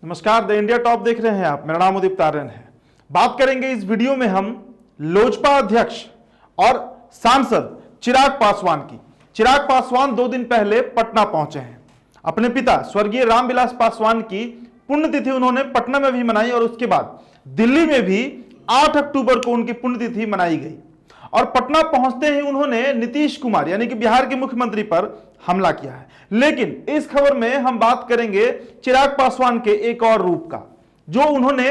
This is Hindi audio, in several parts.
नमस्कार, द इंडिया टॉप देख रहे हैं आप। मेरा नाम उदित तारण है। बात करेंगे इस वीडियो में हम लोजपा अध्यक्ष और सांसद चिराग पासवान की। चिराग पासवान 2 दिन पहले पटना पहुंचे हैं। अपने पिता स्वर्गीय रामविलास पासवान की पुण्यतिथि उन्होंने पटना में भी मनाई और उसके बाद दिल्ली में भी 8 अक्टूबर को उनकी पुण्यतिथि मनाई गई। और पटना पहुंचते ही उन्होंने नीतीश कुमार यानी कि बिहार के मुख्यमंत्री पर हमला किया है। लेकिन इस खबर में हम बात करेंगे चिराग पासवान के एक और रूप का, जो उन्होंने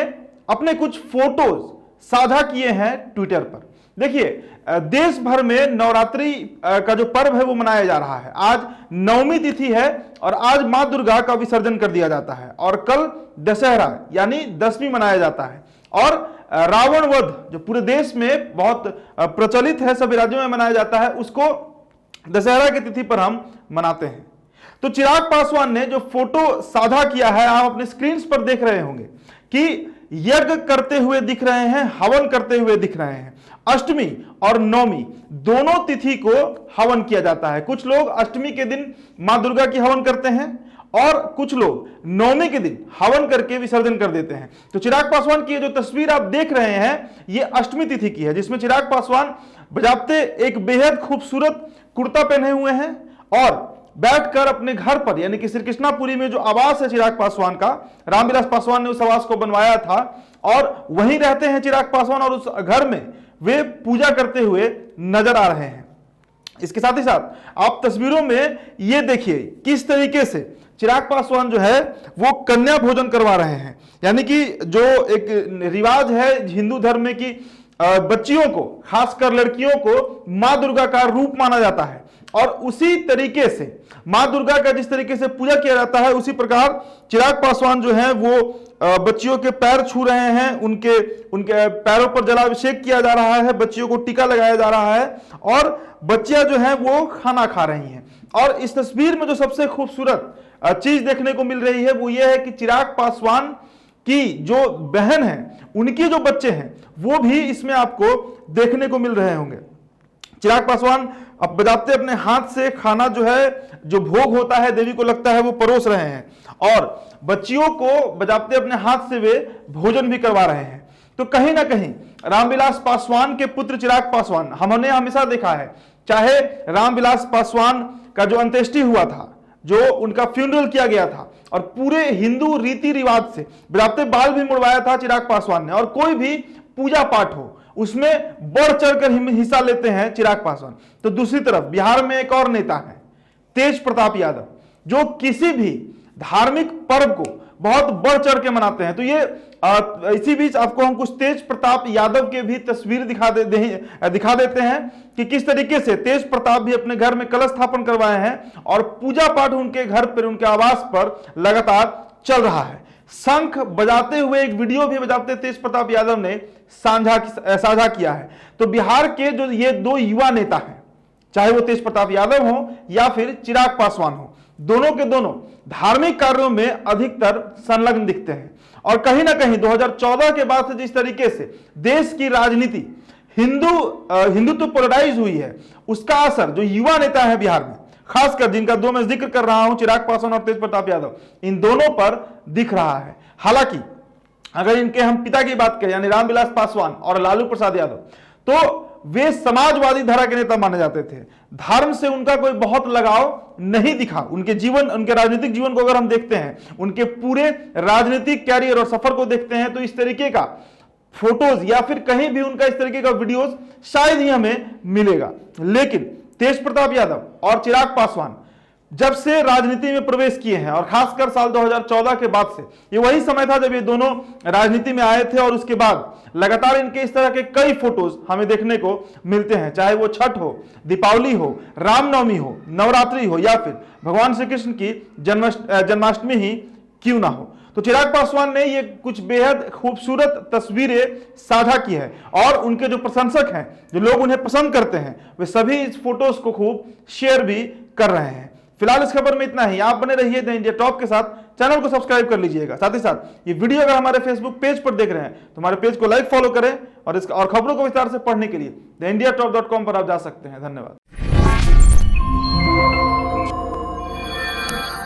अपने कुछ फोटोज साझा किए हैं ट्विटर पर। देखिए, देश भर में नवरात्रि का जो पर्व है वो मनाया जा रहा है। आज 9वीं तिथि है और आज मां दुर्गा का विसर्जन कर दिया जाता है और कल दशहरा यानी 10वीं मनाया जाता है। और रावण वध जो पूरे देश में बहुत प्रचलित है, सभी राज्यों में मनाया जाता है, उसको दशहरा की तिथि पर हम मनाते हैं। तो चिराग पासवान ने जो फोटो साझा किया है, आप अपने स्क्रीन पर देख रहे होंगे कि यज्ञ करते हुए दिख रहे हैं, हवन करते हुए दिख रहे हैं। अष्टमी और नवमी दोनों तिथि को हवन किया जाता है। कुछ लोग अष्टमी के दिन मां दुर्गा की हवन करते हैं और कुछ लोग नवमी के दिन हवन करके विसर्जन कर देते हैं। तो चिराग पासवान की जो तस्वीर आप देख रहे हैं, ये अष्टमी तिथि की है, जिसमें चिराग पासवान बजाते एक बेहद खूबसूरत कुर्ता पहने हुए हैं और बैठकर अपने घर पर यानी कि श्री कृष्णापुरी में जो आवास है चिराग पासवान का, रामविलास पासवान ने उस आवास को बनवाया था और वहीं रहते हैं चिराग पासवान और उस घर में वे पूजा करते हुए नजर आ रहे हैं। इसके साथ ही साथ आप तस्वीरों में ये देखिए किस तरीके से चिराग पासवान जो है वो कन्या भोजन करवा रहे हैं। यानी कि जो एक रिवाज है हिंदू धर्म में कि बच्चियों को, खासकर लड़कियों को मां दुर्गा का रूप माना जाता है और उसी तरीके से मां दुर्गा का जिस तरीके से पूजा किया जाता है, उसी प्रकार चिराग पासवान जो है वो बच्चियों के पैर छू रहे हैं, उनके पैरों पर जलाभिषेक किया जा रहा है, बच्चियों को टीका लगाया जा रहा है और बच्चियां जो है वो खाना खा रही हैं। और इस तस्वीर में जो सबसे खूबसूरत चीज देखने को मिल रही है वो ये है कि चिराग पासवान की जो बहन है, उनके जो बच्चे हैं वो भी इसमें आपको देखने को मिल रहे होंगे। चिराग पासवान अब बजाते अपने हाथ से खाना जो है, जो भोग होता है देवी को लगता है, वो परोस रहे हैं और बच्चियों को बजाते अपने हाथ से वे भोजन भी करवा रहे हैं। तो कहीं ना कहीं रामविलास पासवान के पुत्र चिराग पासवान, हमने हमेशा देखा है, चाहे रामविलास पासवान का जो अंत्येष्टि हुआ था, जो उनका फ्यूनरल किया गया था और पूरे हिंदू रीति रिवाज से बजाते बाल भी मुड़वाया था चिराग पासवान ने, और कोई भी पूजा पाठ हो उसमें बढ़ चढ़कर हिस्सा लेते हैं चिराग पासवान। तो दूसरी तरफ बिहार में एक और नेता है तेज प्रताप यादव, जो किसी भी धार्मिक पर्व को बहुत बढ़ चढ़ के मनाते हैं। तो ये इसी बीच आपको हम कुछ तेज प्रताप यादव के भी तस्वीर दिखा देते हैं कि किस तरीके से तेज प्रताप भी अपने घर में कलश स्थापन करवाए हैं और पूजा पाठ उनके घर पर, उनके आवास पर लगातार चल रहा है। शंख बजाते हुए एक वीडियो भी बजाते तेज प्रताप यादव ने साझा किया है। तो बिहार के जो ये 2 युवा नेता हैं, चाहे वो तेज प्रताप यादव हो या फिर चिराग पासवान हो, दोनों के दोनों धार्मिक कार्यों में अधिकतर संलग्न दिखते हैं। और कहीं ना कहीं 2014 के बाद से जिस तरीके से देश की राजनीति हिंदुत्व पोलराइज हुई है, उसका असर जो युवा नेता है बिहार में, खासकर जिनका 2 मैं जिक्र कर रहा हूं, चिराग पासवान और तेज प्रताप यादव, इन दोनों पर दिख रहा है। हालांकि अगर इनके हम पिता की बात करें यानी रामविलास पासवान और लालू प्रसाद यादव, तो वे समाजवादी धारा के नेता माने जाते थे। धर्म से उनका कोई बहुत लगाव नहीं दिखा। उनके राजनीतिक जीवन को अगर हम देखते हैं, उनके पूरे राजनीतिक कैरियर और सफर को देखते हैं, तो इस तरीके का फोटोज या फिर कहीं भी उनका इस तरीके का वीडियोज शायद ही हमें मिलेगा। लेकिन तेज प्रताप यादव और चिराग पासवान जब से राजनीति में प्रवेश किए हैं और खासकर साल 2014 के बाद से, ये वही समय था जब ये दोनों राजनीति में आए थे और उसके बाद लगातार इनके इस तरह के कई फोटोज हमें देखने को मिलते हैं, चाहे वो छठ हो, दीपावली हो, रामनवमी हो, नवरात्रि हो या फिर भगवान श्री कृष्ण की जन्माष्टमी ही क्यों ना हो। तो चिराग पासवान ने ये कुछ बेहद खूबसूरत तस्वीरें साझा की है और उनके जो प्रशंसक हैं, जो लोग उन्हें पसंद करते हैं, वे सभी इस फोटोज को खूब शेयर भी कर रहे हैं। फिलहाल इस खबर में इतना ही। आप बने रहिए द इंडिया टॉप के साथ, चैनल को सब्सक्राइब कर लीजिएगा। साथ ही साथ ये वीडियो अगर हमारे फेसबुक पेज पर देख रहे हैं तो हमारे पेज को लाइक फॉलो करें और खबरों को विस्तार से पढ़ने के लिए द इंडिया टॉप.com पर आप जा सकते हैं। धन्यवाद।